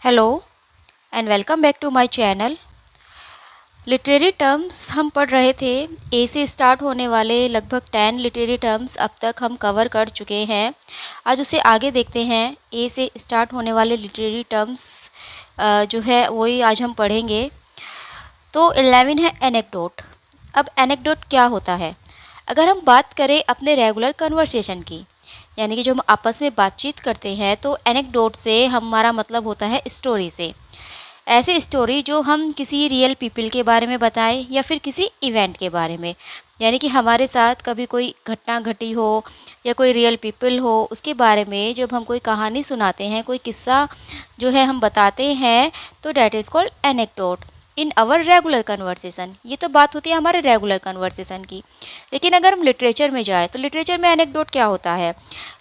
Hello and welcome back to my channel. Literary terms हम पढ़ रहे थे। ए से स्टार्ट होने वाले लगभग 10 लिटरेरी टर्म्स अब तक हम कवर कर चुके हैं। आज उसे आगे देखते हैं। ए से स्टार्ट होने वाले लिटरेरी टर्म्स जो है वही आज हम पढ़ेंगे। तो 11 है एनेक्डोट। अब एनेक्डोट क्या होता है? अगर हम बात करें अपने रेगुलर कन्वर्सेशन की, यानी कि जो हम आपस में बातचीत करते हैं, तो एनेक्डोट से हमारा मतलब होता है स्टोरी से। ऐसी स्टोरी जो हम किसी रियल पीपल के बारे में बताएं या फिर किसी इवेंट के बारे में, यानी कि हमारे साथ कभी कोई घटना घटी हो या कोई रियल पीपल हो, उसके बारे में जब हम कोई कहानी सुनाते हैं, कोई किस्सा जो है हम बताते हैं, तो that is called anecdote in our regular conversation. ये तो बात होती है हमारे रेगुलर कन्वर्सेशन की। लेकिन अगर हम लिटरेचर में जाए तो लिटरेचर में एनेक्डोट क्या होता है?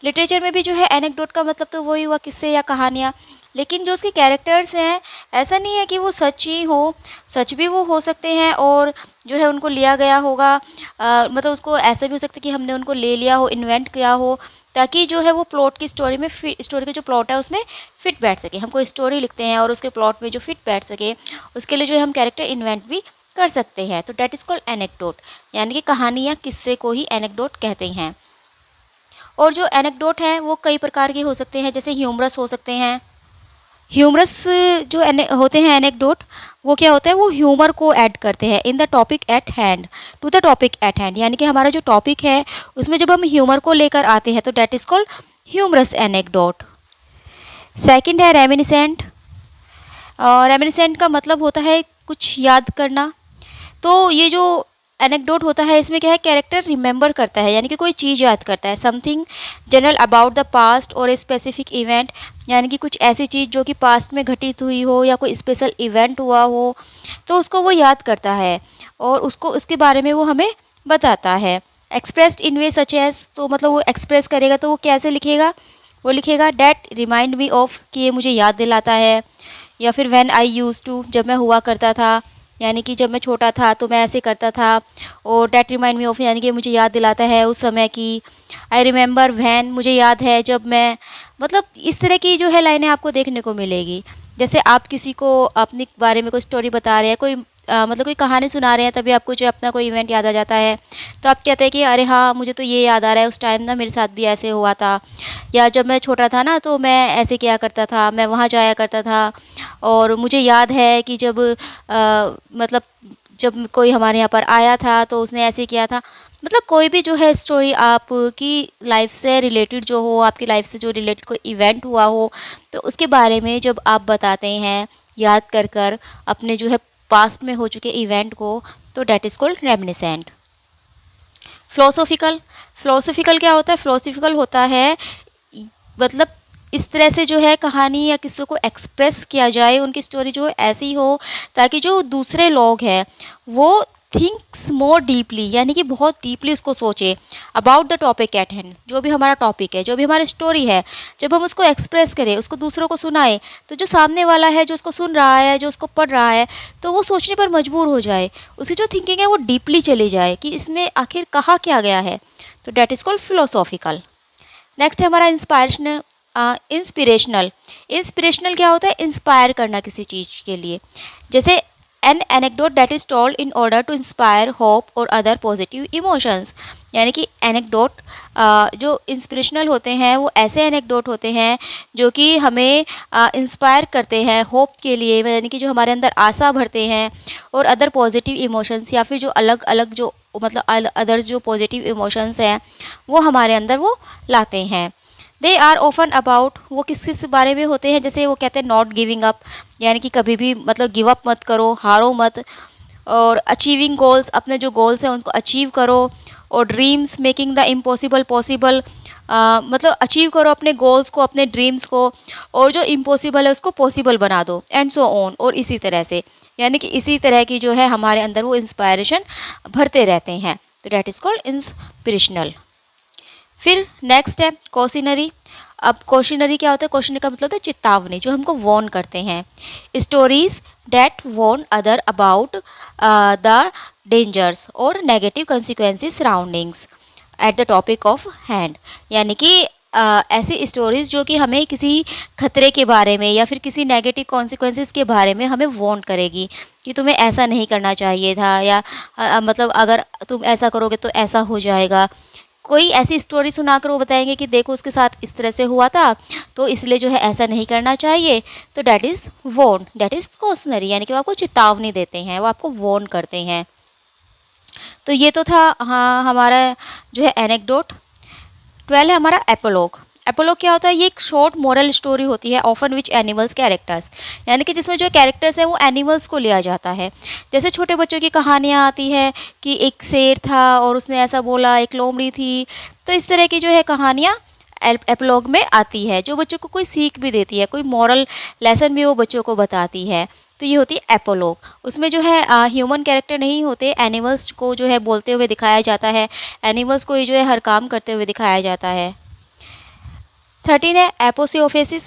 लिटरेचर में भी जो है एनेक्डोट का मतलब तो वही हुआ, किस्से या कहानियाँ। लेकिन जो उसके कैरेक्टर्स हैं, ऐसा नहीं है कि वो सच ही हो, सच भी वो हो सकते हैं और जो है उनको लिया गया होगा। मतलब उसको ऐसा भी हो सकता है कि हमने उनको ले लिया हो, इन्वेंट किया हो, ताकि जो है वो प्लॉट की स्टोरी में स्टोरी का जो प्लॉट है उसमें फिट बैठ सके। हम कोई स्टोरी लिखते हैं और उसके प्लॉट में जो फिट बैठ सके, उसके लिए जो है हम कैरेक्टर इन्वेंट भी कर सकते हैं। तो डैट इज़ कॉल्ड एनेक्डोट, यानी कि कहानी या किस्से को ही एनेक्डोट कहते हैं। और जो एनेक्डोट हैं वो कई प्रकार के हो सकते हैं, जैसे ह्यूमरस हो सकते हैं। ह्यूमरस जो होते हैं एनेक्डोट, वो क्या होता है, वो ह्यूमर को ऐड करते हैं in the topic at hand, to the topic at hand, यानी कि हमारा जो टॉपिक है उसमें जब हम ह्यूमर को लेकर आते हैं तो that is called humorous anecdote. Second है रेमिनिसेंट। और रेमिनिसेंट का मतलब होता है कुछ याद करना। तो ये जो एनेक्डोट होता है इसमें क्या है, कैरेक्टर रिमेंबर करता है, यानी कि कोई चीज़ याद करता है, something general about the past और ए स्पेसिफिक इवेंट, यानी कि कुछ ऐसी चीज़ जो कि पास्ट में घटित हुई हो या कोई स्पेशल इवेंट हुआ हो, तो उसको वो याद करता है और उसको उसके बारे में वो हमें बताता है। Expressed in way such as, तो मतलब वो एक्सप्रेस करेगा तो वो कैसे लिखेगा, वो लिखेगा डैट रिमाइंड मी ऑफ, कि ये मुझे याद दिलाता है। या फिर व्हेन आई यूज़ टू, जब मैं हुआ करता था, यानी कि जब मैं छोटा था तो मैं ऐसे करता था। और डैट रिमाइंड मी ऑफ, यानी कि मुझे याद दिलाता है उस समय की। आई रिमेंबर व्हेन, मुझे याद है जब मैं, मतलब इस तरह की जो है लाइनें आपको देखने को मिलेगी। जैसे आप किसी को अपने बारे में कोई स्टोरी बता रहे हैं, कोई मतलब कोई कहानी सुना रहे हैं, तभी आपको जो अपना कोई इवेंट याद आ जाता है, तो आप कहते हैं कि अरे हाँ, मुझे तो ये याद आ रहा है, उस टाइम ना मेरे साथ भी ऐसे हुआ था, या जब मैं छोटा था ना तो मैं ऐसे किया करता था, मैं वहाँ जाया करता था, और मुझे याद है कि जब मतलब जब कोई हमारे यहाँ पर आया था तो उसने ऐसे किया था। मतलब कोई भी जो है स्टोरी आपकी लाइफ से रिलेटेड जो हो, आपकी लाइफ से जो रिलेटेड कोई इवेंट हुआ हो, तो उसके बारे में जब आप बताते हैं याद कर कर अपने जो है पास्ट में हो चुके इवेंट को, तो that is called reminiscent. Philosophical. Philosophical क्या होता है? फिलोसॉफिकल होता है मतलब इस तरह से जो है कहानी या किसी को एक्सप्रेस किया जाए, उनकी स्टोरी जो है ऐसी हो ताकि जो दूसरे लोग हैं वो थिंक्स मोर डीपली, यानी कि बहुत डीपली उसको सोचे about the topic at hand. जो भी हमारा टॉपिक है, जो भी हमारी स्टोरी है, जब हम उसको एक्सप्रेस करें, उसको दूसरों को सुनाए, तो जो सामने वाला है, जो उसको सुन रहा है, जो उसको पढ़ रहा है, तो वो सोचने पर मजबूर हो जाए, उसकी जो थिंकिंग है वो डीपली चली जाए कि इसमें आखिर कहा क्या गया है। तो that is called philosophical. Next है हमारा इंस्पायरेशनल। इंस्पिरेशनल। इंस्पिरेशनल क्या होता है? इंस्पायर करना किसी चीज़ के लिए। जैसे an anecdote that is told in order to inspire hope और अदर पॉजिटिव इमोशंस, यानी कि एनेक्डोट जो इंस्पिरेशनल होते हैं वो ऐसे एनेक्डोट होते हैं जो कि हमें इंस्पायर करते हैं होप के लिए, यानी कि जो हमारे अंदर आशा भरते हैं, और अदर पॉजिटिव इमोशंस, या फिर जो अलग अलग जो मतलब अदर्स जो पॉजिटिव इमोशंस हैं वो हमारे अंदर वो लाते हैं। दे आर ऑफन अबाउट, वो किस किस बारे में होते हैं? जैसे वो कहते हैं नॉट गिविंग अप, यानी कि कभी भी मतलब गिव अप मत करो, हारो मत। और अचीविंग गोल्स, अपने जो गोल्स हैं उनको अचीव करो। और dreams making the impossible possible, मतलब अचीव करो अपने गोल्स को, अपने ड्रीम्स को, और जो इम्पॉसिबल है उसको पॉसिबल बना दो, एंड सो ऑन। और इसी तरह से, यानी कि इसी तरह की जो है हमारे अंदर वो इंस्पायरेशन भरते रहते हैं। तो डैट इज़ कॉल्ड इंस्पिरेशनल। फिर नेक्स्ट है कॉशिनरी। अब कॉशिनरी क्या होता है? कॉशिनरी का मतलब होता है चेतावनी, जो हमको वॉर्न करते हैं। Stories that warn other about the dangers और negative consequences surroundings at the topic of hand, यानी कि ऐसी स्टोरीज़ जो कि हमें किसी खतरे के बारे में या फिर किसी नेगेटिव कॉन्सिक्वेंसेस के बारे में हमें वार्न करेगी कि तुम्हें ऐसा नहीं करना चाहिए था, या मतलब अगर तुम ऐसा करोगे तो ऐसा हो जाएगा। कोई ऐसी स्टोरी सुनाकर वो बताएँगे कि देखो उसके साथ इस तरह से हुआ था, तो इसलिए जो है ऐसा नहीं करना चाहिए। तो that is warn, that is cautionary, यानी कि वो आपको चेतावनी देते हैं, वो आपको वार्न करते हैं। तो ये तो था हाँ हमारा जो है एनेक्डोट। 12 है हमारा एपोलॉग। एपोलॉग क्या होता है? ये एक शॉर्ट मोरल स्टोरी होती है, ऑफन विच एनिमल्स कैरेक्टर्स, यानी कि जिसमें जो कैरेक्टर्स है वो एनिमल्स को लिया जाता है। जैसे छोटे बच्चों की कहानियाँ आती है कि एक शेर था और उसने ऐसा बोला, एक लोमड़ी थी। तो इस तरह की जो है कहानियाँ एपोलॉग में आती है, जो बच्चों को कोई सीख भी देती है, कोई मॉरल लेसन भी वो बच्चों को बताती है। तो ये होती है एपोलॉग। उसमें जो है ह्यूमन कैरेक्टर नहीं होते, एनिमल्स को जो है बोलते हुए दिखाया जाता है, एनिमल्स को ही जो है हर काम करते हुए दिखाया जाता है। 13 है एपोसियोफेसिस।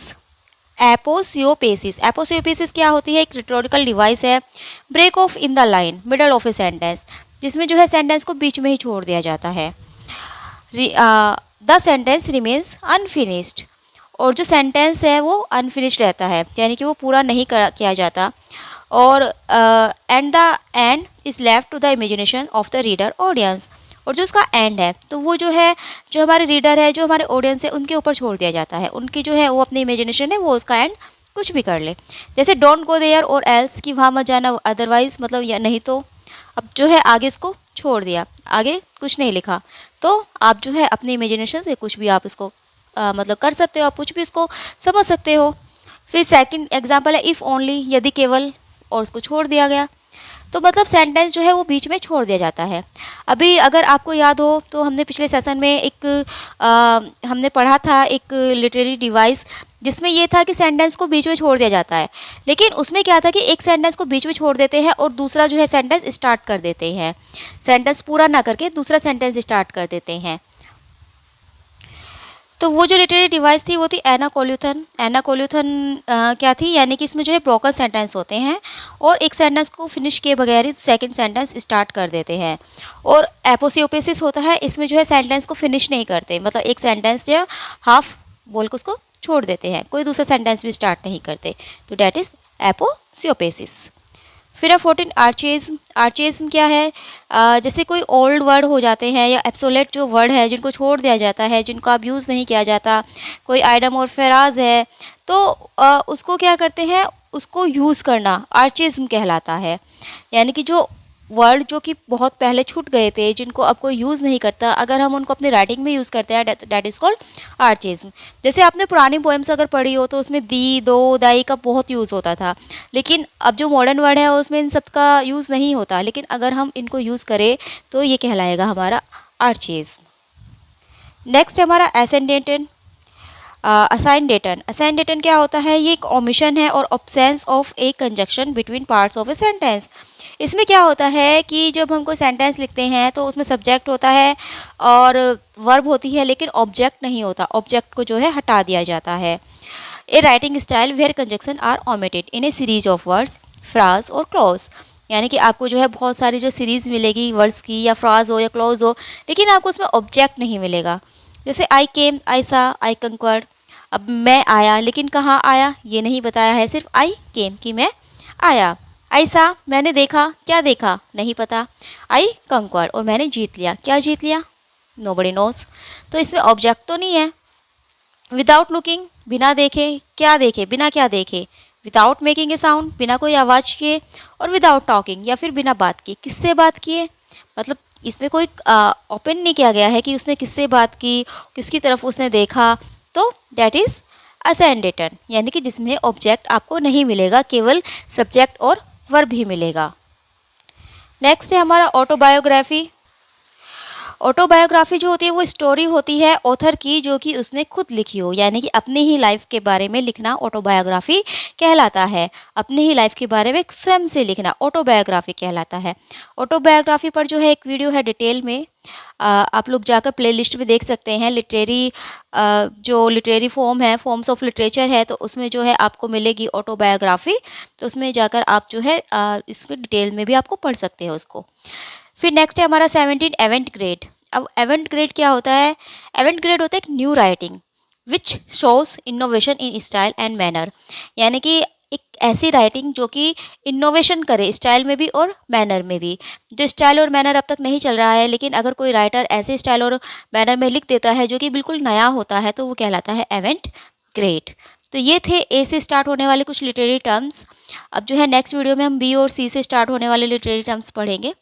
एपोसियोपेसिस, एपोसियोपेसिस क्या होती है? एक रिटोरिकल डिवाइस है, break off in the line middle of a sentence, जिसमें जो है सेंटेंस को बीच में ही छोड़ दिया जाता है। द सेंटेंस रिमेन्स अनफिनिश्ड, और जो सेंटेंस है वो अनफिनिश्ड रहता है, यानी कि वो पूरा नहीं किया जाता। और and the end is left to the imagination of the reader audience, और जो उसका एंड है तो वो जो है, जो हमारे रीडर है, जो हमारे ऑडियंस है, उनके ऊपर छोड़ दिया जाता है। उनकी जो है वो अपनी इमेजिनेशन है, वो उसका एंड कुछ भी कर ले। जैसे डोंट गो देयर और एल्स, कि वहाँ मत जाना, अदरवाइज मतलब या नहीं तो। अब जो है आगे इसको छोड़ दिया, आगे कुछ नहीं लिखा। तो आप जो है अपनी इमेजिनेशन से कुछ भी आप इसको मतलब कर सकते हो, आप कुछ भी इसको समझ सकते हो। फिर सेकंड एग्जांपल है इफ़ ओनली, यदि केवल, और उसको छोड़ दिया गया। तो मतलब सेंटेंस जो है वो बीच में छोड़ दिया जाता है। अभी अगर आपको याद हो तो हमने पिछले सेशन में एक हमने पढ़ा था एक लिटरेरी डिवाइस, जिसमें ये था कि सेंटेंस को बीच में छोड़ दिया जाता है। लेकिन उसमें क्या था कि एक सेंटेंस को बीच में छोड़ देते हैं और दूसरा जो है सेंटेंस स्टार्ट कर देते हैं। सेंटेंस पूरा ना करके दूसरा सेंटेंस स्टार्ट कर देते हैं। तो वो जो लिटरेरी डिवाइस थी वो थी एनाकोल्यूथन। एनाकोल्यूथन क्या थी? यानी कि इसमें जो है ब्रोकन सेंटेंस होते हैं और एक सेंटेंस को फिनिश किए बगैर ही सेकंड सेंटेंस स्टार्ट कर देते हैं। और एपोसियोपेसिस होता है, इसमें जो है सेंटेंस को फिनिश नहीं करते, मतलब एक सेंटेंस जो है हाफ बोल के उसको छोड़ देते हैं, कोई दूसरा सेंटेंस भी स्टार्ट नहीं करते। तो डैट इज़ एपोसियोपेसिस। फिर है 14 आर्चेज़म। आर्चेज़म क्या है? जैसे कोई ओल्ड वर्ड हो जाते हैं या एब्सोलेट जो वर्ड है जिनको छोड़ दिया जाता है, जिनको अब यूज़ नहीं किया जाता, कोई आइडम और फ्राज है, तो उसको क्या करते हैं, उसको यूज़ करना आर्चेज़म कहलाता है। यानी कि जो वर्ड जो कि बहुत पहले छूट गए थे, जिनको अब कोई यूज़ नहीं करता, अगर हम उनको अपनी राइटिंग में यूज़ करते हैं, दैट इज़ कॉल्ड आर्चेज़म। जैसे आपने पुरानी पोएम्स अगर पढ़ी हो तो उसमें दी, दो, दाई का बहुत यूज़ होता था, लेकिन अब जो मॉडर्न वर्ड है उसमें इन सब का यूज़ नहीं होता, लेकिन अगर हम इनको यूज़ करें तो ये कहलाएगा हमारा आर्चेज़म। नेक्स्ट है हमारा एसेंडेंटन। असाइन डेटन। असाइन डेटन क्या होता है? ये एक ओमिशन है और absence of A conjunction between parts of a sentence. इसमें क्या होता है कि जब हम कोई सेंटेंस लिखते हैं तो उसमें सब्जेक्ट होता है और वर्ब होती है, लेकिन ऑब्जेक्ट नहीं होता, ऑब्जेक्ट को जो है हटा दिया जाता है। A writing style where conjunction are omitted in a series of words, phrase और क्लॉज। यानी कि आपको जो है बहुत सारी जो सीरीज़ मिलेगी वर्ड्स की, या फ्राज हो या क्लॉज हो, लेकिन आपको उसमें ऑब्जेक्ट नहीं मिलेगा। जैसे आई केम, आई सा, आई कंक्वर्ड। अब मैं आया, लेकिन कहाँ आया ये नहीं बताया है, सिर्फ आई केम कि मैं आया। आई सा, मैंने देखा, क्या देखा नहीं पता। आई कंक्वर्ड, और मैंने जीत लिया, क्या जीत लिया नोबडी नोस। तो इसमें ऑब्जेक्ट तो नहीं है। विदाउट लुकिंग, बिना देखे, क्या देखे, बिना क्या देखे। विदाउट मेकिंग ए साउंड, बिना कोई आवाज़ किए। और विदाउट टॉकिंग, या फिर बिना बात किए। किससे बात किए, मतलब इसमें कोई ओपन नहीं किया गया है कि उसने किससे बात की, किसकी तरफ उसने देखा। तो दैट इज़ असेंडेटन, यानी कि जिसमें ऑब्जेक्ट आपको नहीं मिलेगा, केवल सब्जेक्ट और वर्ब ही मिलेगा। नेक्स्ट है हमारा ऑटोबायोग्राफी। ऑटोबायोग्राफी जो होती है वो स्टोरी होती है ऑथर की जो कि उसने खुद लिखी हो, यानी कि अपनी ही लाइफ के बारे में लिखना ऑटोबायोग्राफी कहलाता है। अपनी ही लाइफ के बारे में स्वयं से लिखना ऑटोबायोग्राफी कहलाता है। ऑटोबायोग्राफी पर जो है एक वीडियो है डिटेल में, आप लोग जाकर प्लेलिस्ट में देख सकते हैं। जो लिटरेरी फॉर्म है, फॉर्म्स ऑफ लिटरेचर है, तो उसमें जो है आपको मिलेगी ऑटोबायोग्राफी। तो उसमें जाकर आप जो है इसमें डिटेल में भी आपको पढ़ सकते हैं उसको। फिर नेक्स्ट है हमारा 17 एवेंट ग्रेड। अब एवेंट ग्रेड क्या होता है? एवेंट ग्रेड होता है एक new writing, which shows innovation in style and manner, यानी कि एक ऐसी राइटिंग जो कि इनोवेशन करे स्टाइल में भी और मैनर में भी। जो स्टाइल और मैनर अब तक नहीं चल रहा है, लेकिन अगर कोई राइटर ऐसे स्टाइल और मैनर में लिख देता है जो कि बिल्कुल नया होता है, तो वो कहलाता है एवेंट ग्रेट। तो ये थे ए से स्टार्ट होने वाले कुछ लिटरेरी टर्म्स। अब जो है नेक्स्ट वीडियो में हम बी और सी से स्टार्ट होने वाले लिटरेरी टर्म्स पढ़ेंगे।